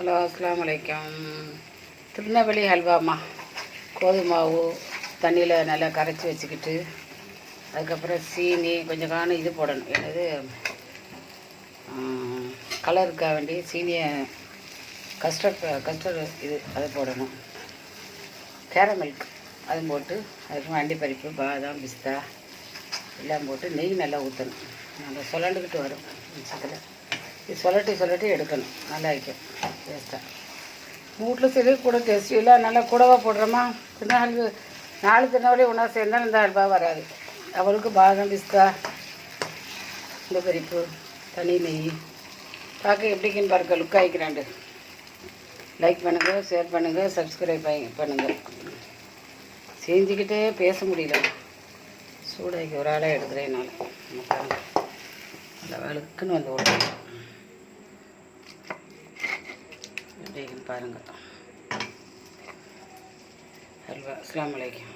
Hello, அஸ்ஸலாமு அலைக்கும். திருநெல்வேலி ஹல்வாம்மா. கோதுமை மாவு தண்ணியில் நல்லா கரைச்சி வச்சுக்கிட்டு அதுக்கப்புறம் சீனி கொஞ்சம் இது போடணும். என்னது, கலருக்காக வேண்டி சீனியை கஸ்டர்டு இது அதை போடணும். கேரமில்க் அதுவும் போட்டு அதுக்கு அண்டிப்பருப்பு பாதாம் பிஸ்தா எல்லாம் போட்டு நெய் நல்லா ஊற்றணும். நல்லா சுரண்டுக்கிட்டு வரும் நிமிஷத்தில். இது சொல்லட்டி எடுக்கணும். நல்லா இருக்கும் டேஸ்ட்டாக. வீட்டில் சரி கூட டேஸ்ட் இல்லை, நல்லா கூடவா போடுறோமா. திருநெல்வேலி 4 திருநெல்வேலி ஒன்றா சேர்ந்தாலும் இந்த அல்வா வராது. அவளுக்கு பாதாம் பிஸ்தா இந்த பருப்பு தனி நெய் பார்க்க எப்படிக்குன்னு பாருங்க. லுக் ஆகிக்கிறாண்டு. லைக் பண்ணுங்கள், ஷேர் பண்ணுங்கள், சப்ஸ்கிரைப் பண்ணுங்கள். செஞ்சுக்கிட்டே பேச முடியல, சூடாக்கி ஒரு ஆளாக எடுக்கிறேனால அந்த வேலுக்குன்னு வந்து ஓடுறேன். எப்படின்னு பாருங்கள். அல்வா. அஸ்ஸலாமு அலைக்கும்.